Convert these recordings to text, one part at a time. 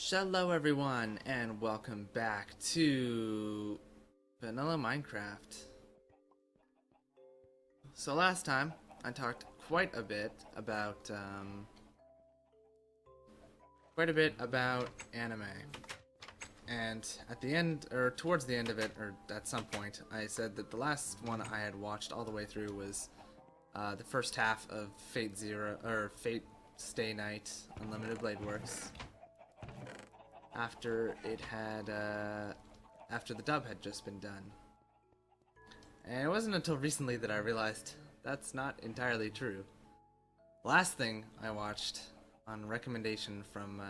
Hello everyone and welcome back to Vanilla Minecraft. So last time I talked quite a bit about anime. And at the end, or towards the end of it, or at some point, I said that the last one I had watched all the way through was the first half of Fate Zero, or Fate Stay Night Unlimited Blade Works. After the dub had just been done. And it wasn't until recently that I realized that's not entirely true. The last thing I watched on recommendation from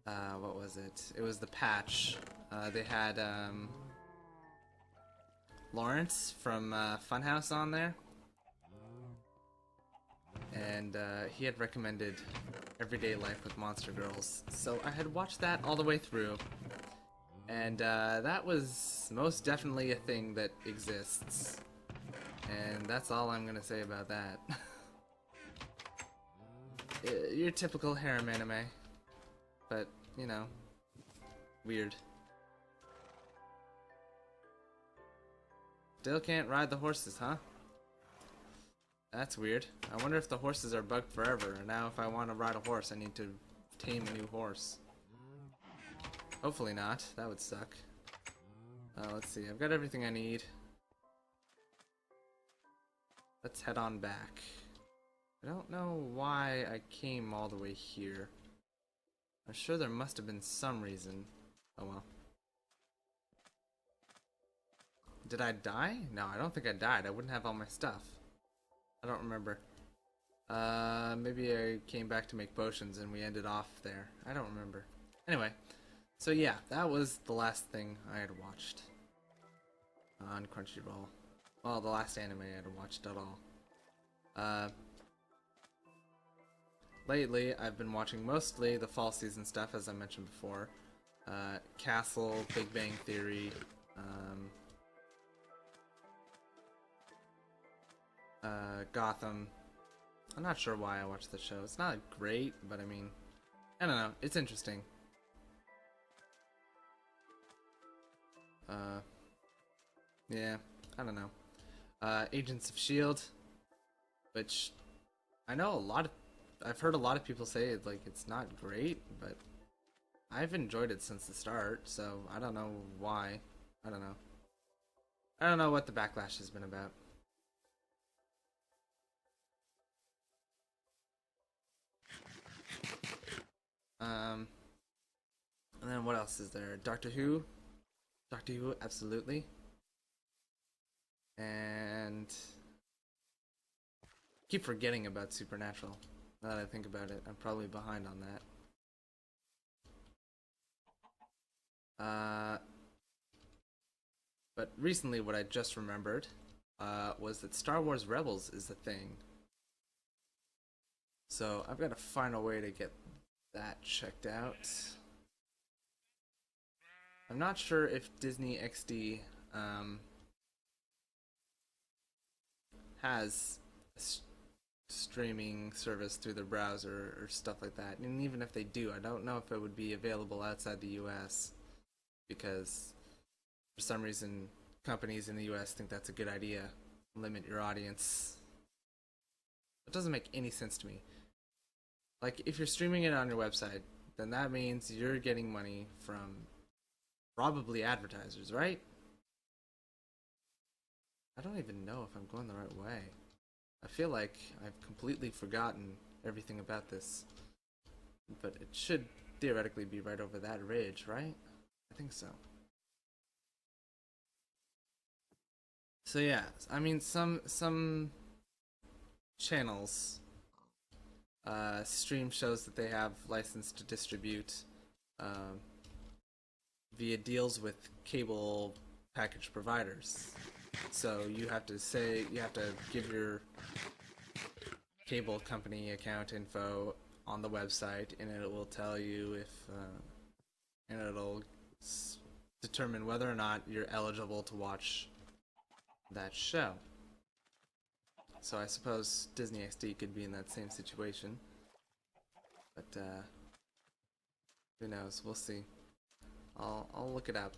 what was it? It was the patch. They had Lawrence from Funhouse on there, and he had recommended Everyday Life with Monster Girls. So I had watched that all the way through, and that was most definitely a thing that exists. And that's all I'm gonna say about that. Your typical harem anime, but, you know, weird. Still can't ride the horses, huh? That's weird. I wonder if the horses are bugged forever, and now if I want to ride a horse, I need to tame a new horse. Hopefully not. That would suck. Let's see. I've got everything I need. Let's head on back. I don't know why I came all the way here. I'm sure there must have been some reason. Oh well. Did I die? No, I don't think I died. I wouldn't have all my stuff. I don't remember. Maybe I came back to make potions and we ended off there. I don't remember. Anyway, so yeah, that was the last thing I had watched on Crunchyroll. Well, the last anime I had watched at all. Lately, I've been watching mostly the fall season stuff, as I mentioned before. Castle, Big Bang Theory, Gotham. I'm not sure why I watched the show. It's not great, but I mean, I don't know. It's interesting. Yeah, I don't know. Agents of S.H.I.E.L.D., which I know I've heard a lot of people say like it's not great, but I've enjoyed it since the start, so I don't know why. I don't know. I don't know what the backlash has been about. And then what else is there? Doctor Who? Doctor Who, absolutely. And keep forgetting about Supernatural. Now that I think about it, I'm probably behind on that. But recently what I just remembered was that Star Wars Rebels is a thing. So I've got to find a way to get that checked out. I'm not sure if Disney XD has a streaming service through the browser or stuff like that. And even if they do, I don't know if it would be available outside the US, because for some reason companies in the US think that's a good idea. Limit your audience. It doesn't make any sense to me. Like, if you're streaming it on your website, then that means you're getting money from probably advertisers, right? I don't even know if I'm going the right way. I feel like I've completely forgotten everything about this. But it should theoretically be right over that ridge, right? I think so. So yeah, I mean some channels stream shows that they have licensed to distribute via deals with cable package providers. So you have to give your cable company account info on the website, and it will tell you if, and it'll determine whether or not you're eligible to watch that show. So I suppose Disney XD could be in that same situation. But who knows? We'll see. I'll look it up.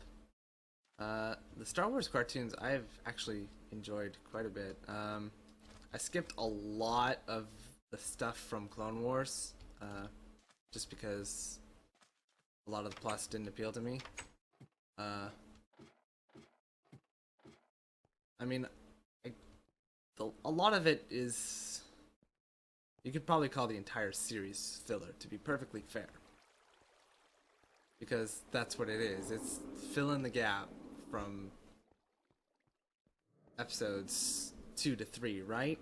The Star Wars cartoons I've actually enjoyed quite a bit. I skipped a lot of the stuff from Clone Wars, just because a lot of the plots didn't appeal to me. I mean, a lot of it is, you could probably call the entire series filler, to be perfectly fair. Because that's what it is. It's fill in the gap from episodes 2 to 3, right?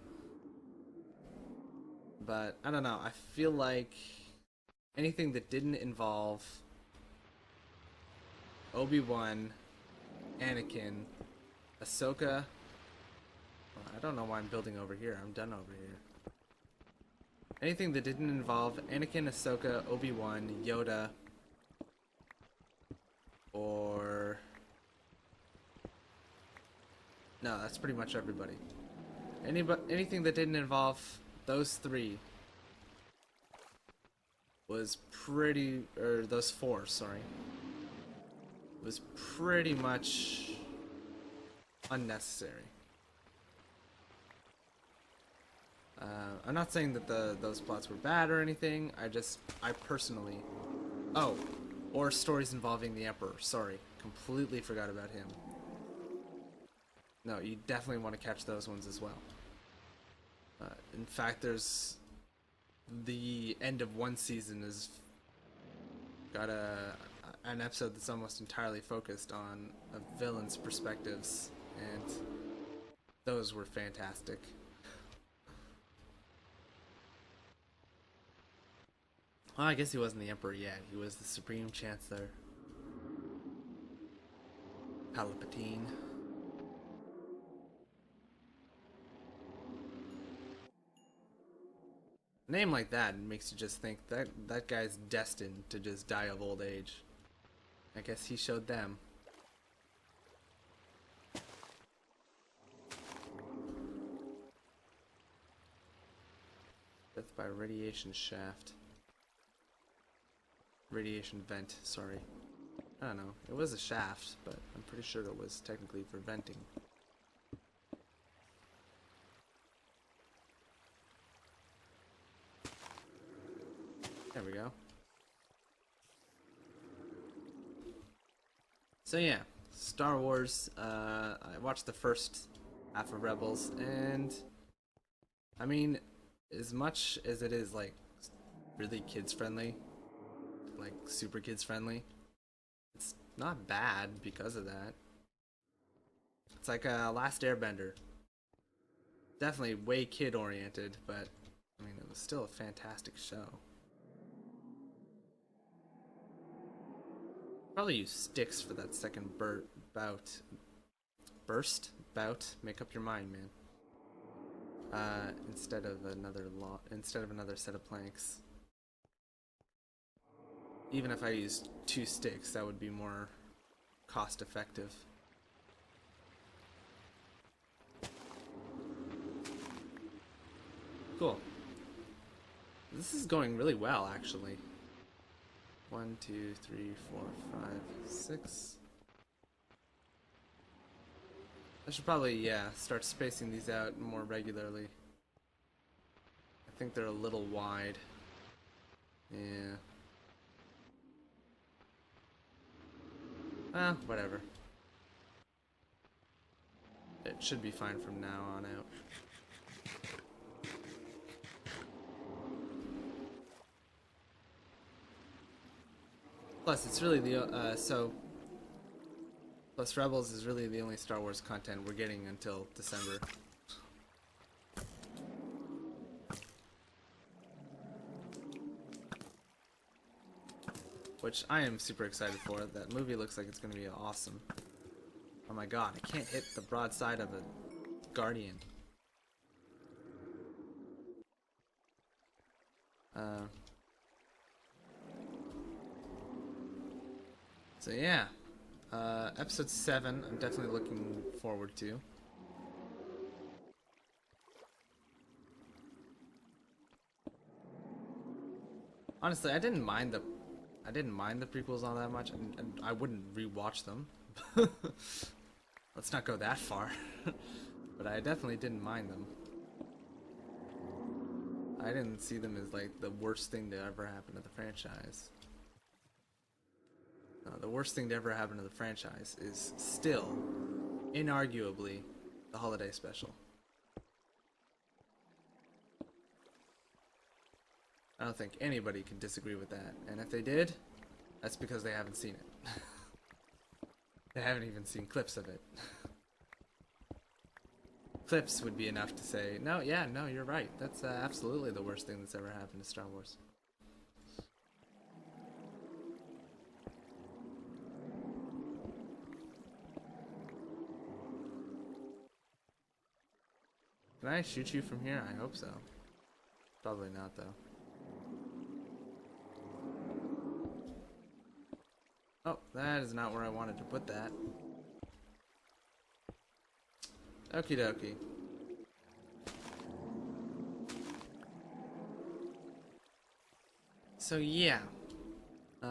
But I don't know, I feel like anything that didn't involve Obi-Wan, Anakin, Ahsoka. I don't know why I'm building over here. I'm done over here. Anything that didn't involve Anakin, Ahsoka, Obi-Wan, Yoda, or... No, that's pretty much everybody. Anything that didn't involve those three was pretty... or those four, sorry. Was pretty much unnecessary. I'm not saying that those plots were bad or anything. I personally... Oh, or stories involving the Emperor. Sorry, completely forgot about him. No, you definitely want to catch those ones as well. In fact, there's the end of one season has got an episode that's almost entirely focused on a villain's perspectives, and those were fantastic. Well, I guess he wasn't the Emperor yet. He was the Supreme Chancellor. Palpatine. A name like that makes you just think that guy's destined to just die of old age. I guess he showed them. Death by radiation shaft. Radiation vent, sorry. I don't know. It was a shaft, but I'm pretty sure it was technically for venting. There we go. So yeah, Star Wars, I watched the first half of Rebels, and I mean, as much as it is like really kids friendly, like super kids friendly, it's not bad because of that. It's like a Last Airbender. Definitely way kid oriented, but I mean, it was still a fantastic show. Probably use sticks for that second bout. Make up your mind, man. Instead of another set of planks. Even if I used 2 sticks, that would be more cost effective. Cool. This is going really well, actually. 1, 2, 3, 4, 5, 6. I should probably, yeah, start spacing these out more regularly. I think they're a little wide. Yeah. Whatever. It should be fine from now on out. Plus, it's really plus Rebels is really the only Star Wars content we're getting until December. Which I am super excited for. That movie looks like it's going to be awesome. Oh my god, I can't hit the broadside of a Guardian. So yeah, episode 7 I'm definitely looking forward to. Honestly, I didn't mind the prequels all that much, and I wouldn't rewatch them. Let's not go that far. But I definitely didn't mind them. I didn't see them as like the worst thing to ever happen to the franchise. No, the worst thing to ever happen to the franchise is still, inarguably, the holiday special. I don't think anybody can disagree with that. And if they did, that's because they haven't seen it. They haven't even seen clips of it. Clips would be enough to say, no, yeah, no, you're right. That's absolutely the worst thing that's ever happened to Star Wars. Can I shoot you from here? I hope so. Probably not, though. Oh, that is not where I wanted to put that. Okie dokie. So yeah, you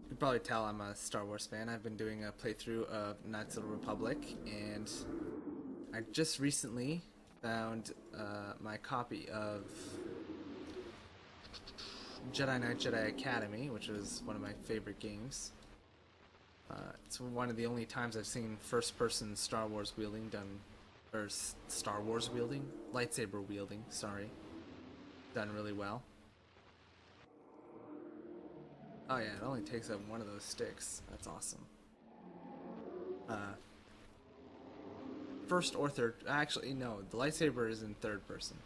can probably tell I'm a Star Wars fan. I've been doing a playthrough of Knights of the Republic, and I just recently found my copy of Jedi Knight Jedi Academy, which was one of my favorite games. It's one of the only times I've seen first-person Star Wars wielding done, or Star Wars wielding, lightsaber wielding, sorry, done really well. Oh yeah, it only takes up one of those sticks. That's awesome. First or third, actually no, the lightsaber is in third person.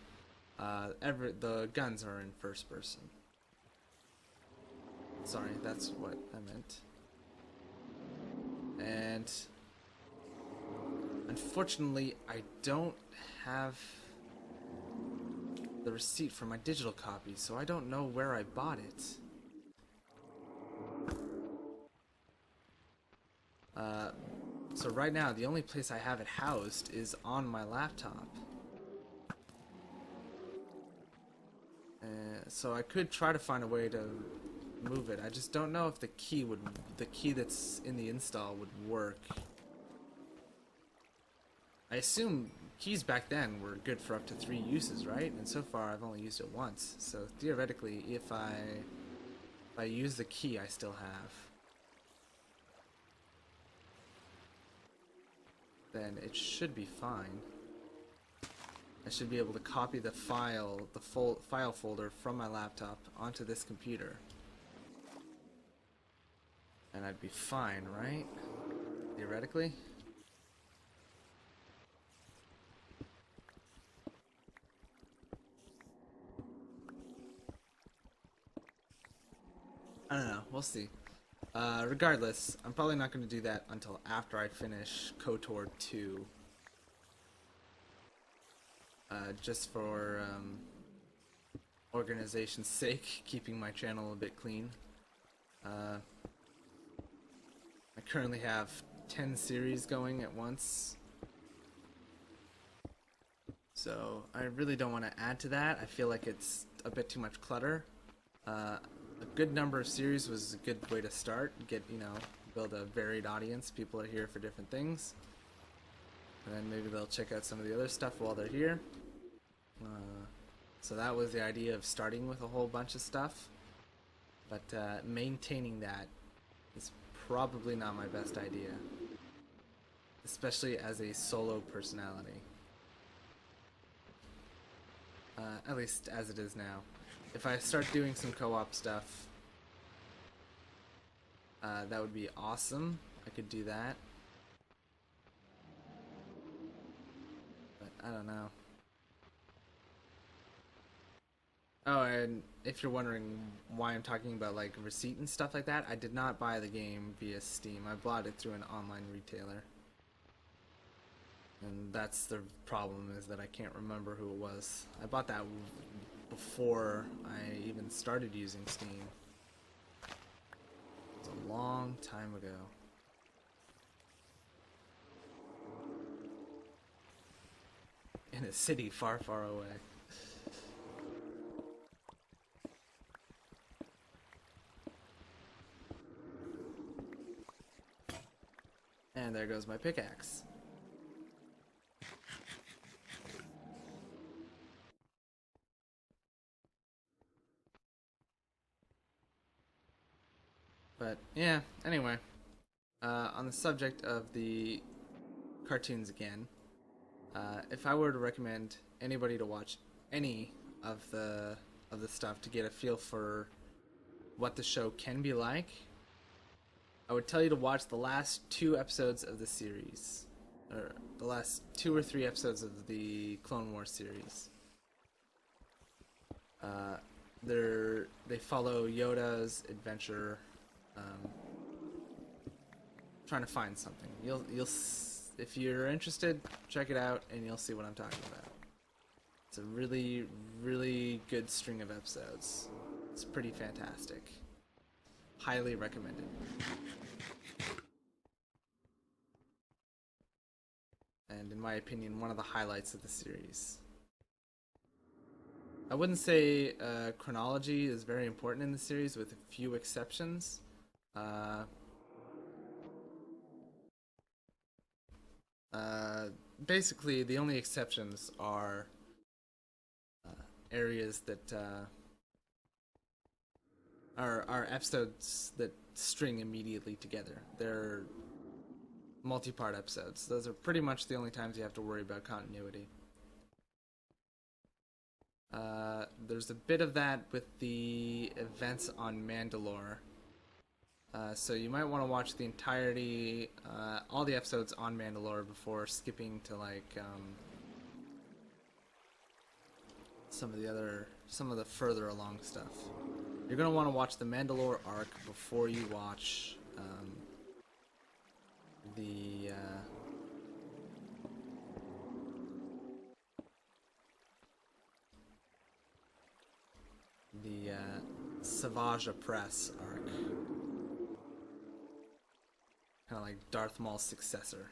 The guns are in first person. Sorry, that's what I meant. And unfortunately, I don't have the receipt for my digital copy, so I don't know where I bought it. So right now, the only place I have it housed is on my laptop. So I could try to find a way to move it. I just don't know if the key that's in the install would work. I assume keys back then were good for up to 3 uses, right? And so far I've only used it once. So theoretically, if I use the key I still have, then it should be fine. I should be able to copy the file folder from my laptop onto this computer. And I'd be fine, right? Theoretically? I don't know, we'll see. Regardless, I'm probably not going to do that until after I finish KOTOR 2. Just for organization's sake, keeping my channel a bit clean. I currently have 10 series going at once. So I really don't want to add to that. I feel like it's a bit too much clutter. A good number of series was a good way to start. Build a varied audience. People are here for different things. And then maybe they'll check out some of the other stuff while they're here. So that was the idea of starting with a whole bunch of stuff. But maintaining that is probably not my best idea. Especially as a solo personality. At least as it is now. If I start doing some co-op stuff, that would be awesome. I could do that. But I don't know. Oh, and if you're wondering why I'm talking about like receipt and stuff like that, I did not buy the game via Steam. I bought it through an online retailer. And that's the problem, is that I can't remember who it was. I bought that before I even started using Steam. It's a long time ago. In a city far, far away. And there goes my pickaxe. But yeah, anyway, on the subject of the cartoons again, if I were to recommend anybody to watch any of the stuff to get a feel for what the show can be like, I would tell you to watch the last 2 episodes of the series, or the last 2 or 3 episodes of the Clone Wars series. They follow Yoda's adventure, trying to find something. If you're interested, check it out, and you'll see what I'm talking about. It's a really, really good string of episodes. It's pretty fantastic. Highly recommended. And in my opinion, one of the highlights of the series. I wouldn't say chronology is very important in the series, with a few exceptions. Basically, the only exceptions are areas that are episodes that string immediately together. They're multi-part episodes. Those are pretty much the only times you have to worry about continuity. There's a bit of that with the events on Mandalore. So you might want to watch the entirety, all the episodes on Mandalore before skipping to like some of the further along stuff. You're gonna want to watch the Mandalore arc before you watch the Savage Press arc. Kind of like Darth Maul's successor.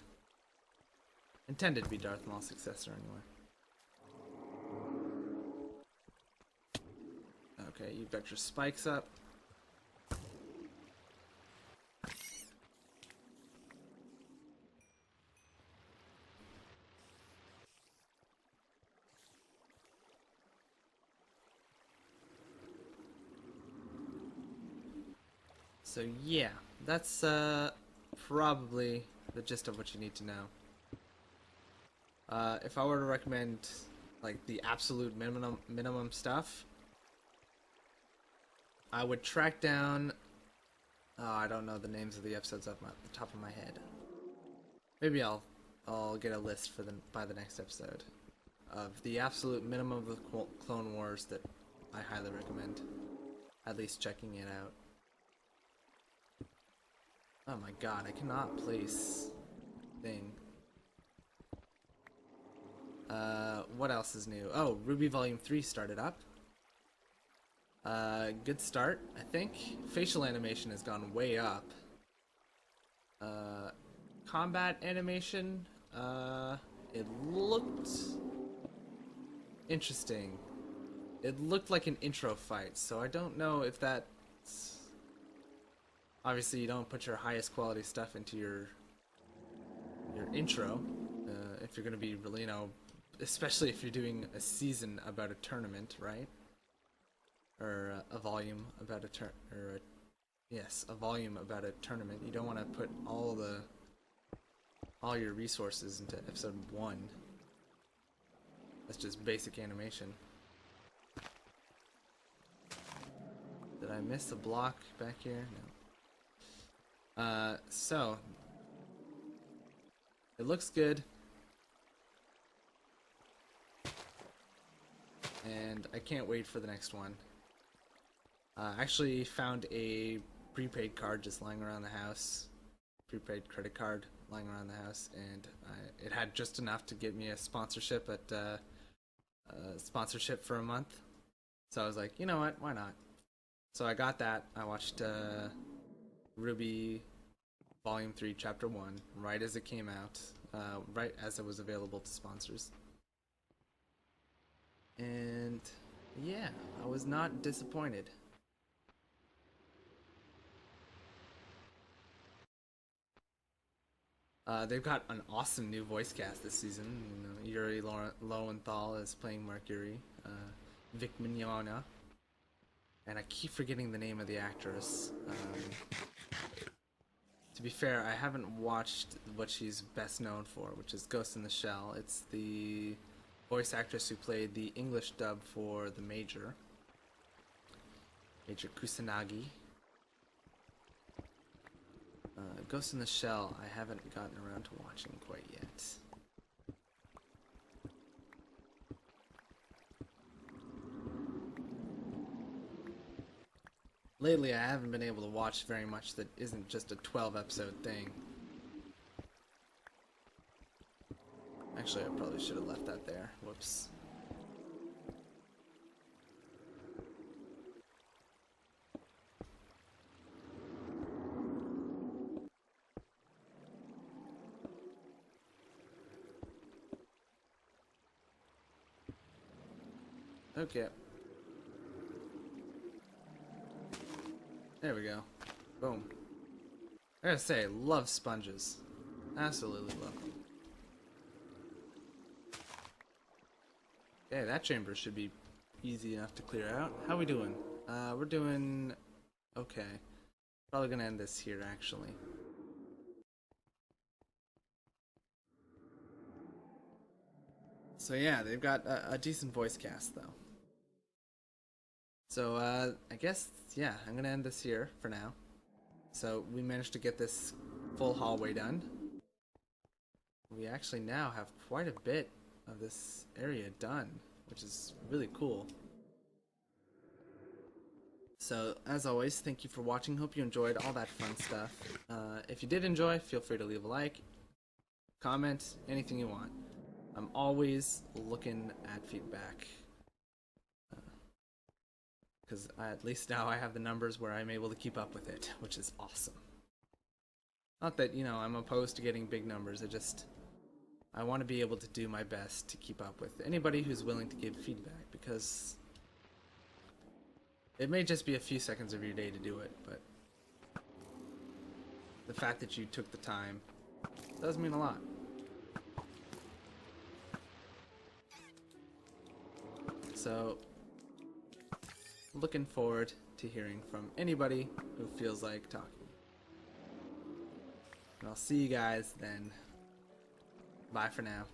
Intended to be Darth Maul's successor, anyway. Okay, you've got your spikes up. So yeah, that's probably the gist of what you need to know. If I were to recommend like the absolute minimum stuff, I would track down. I don't know the names of the episodes off the top of my head. Maybe I'll get a list for by the next episode of the absolute minimum of the Clone Wars that I highly recommend at least checking it out. Oh my god, I cannot place thing. What else is new? Oh, Ruby Volume 3 started up. Good start, I think. Facial animation has gone way up. Combat animation, it looked interesting. It looked like an intro fight, so I don't know if that's... Obviously, you don't put your highest quality stuff into your intro, if you're going to be really, especially if you're doing a season about a tournament, right? Or a volume about a a volume about a tournament. You don't want to put all your resources into episode 1. That's just basic animation. Did I miss a block back here? No. So it looks good, and I can't wait for the next one. I actually found a prepaid card just lying around the house, prepaid credit card lying around the house, and it had just enough to get me a sponsorship sponsorship for a month. So I was like, you know what, why not? So I got that. I watched Ruby Volume 3 Chapter 1 right as it came out, right as it was available to sponsors. And yeah, I was not disappointed. They've got an awesome new voice cast this season. You know, Yuri Lowenthal is playing Mercury. Vic Mignogna. And I keep forgetting the name of the actress. To be fair, I haven't watched what she's best known for, which is Ghost in the Shell. It's the voice actress who played the English dub for the Major. Major Kusanagi. Ghost in the Shell, I haven't gotten around to watching quite yet. Lately, I haven't been able to watch very much that isn't just a 12-episode thing. Actually, I probably should have left that there. Whoops. Okay. There we go. Boom. I gotta say, love sponges. Absolutely love them. Okay, that chamber should be easy enough to clear out. How we doing? We're doing okay. Probably gonna end this here, actually. So yeah, they've got a decent voice cast, though. So, I guess, yeah, I'm gonna end this here for now. So, we managed to get this full hallway done. We actually now have quite a bit of this area done, which is really cool. So, as always, thank you for watching. Hope you enjoyed all that fun stuff. If you did enjoy, feel free to leave a like, comment, anything you want. I'm always looking at feedback. Because at least now I have the numbers where I'm able to keep up with it, which is awesome. Not that, you know, I'm opposed to getting big numbers, I want to be able to do my best to keep up with anybody who's willing to give feedback, because it may just be a few seconds of your day to do it, but the fact that you took the time does mean a lot. So, looking forward to hearing from anybody who feels like talking. And I'll see you guys then. Bye for now.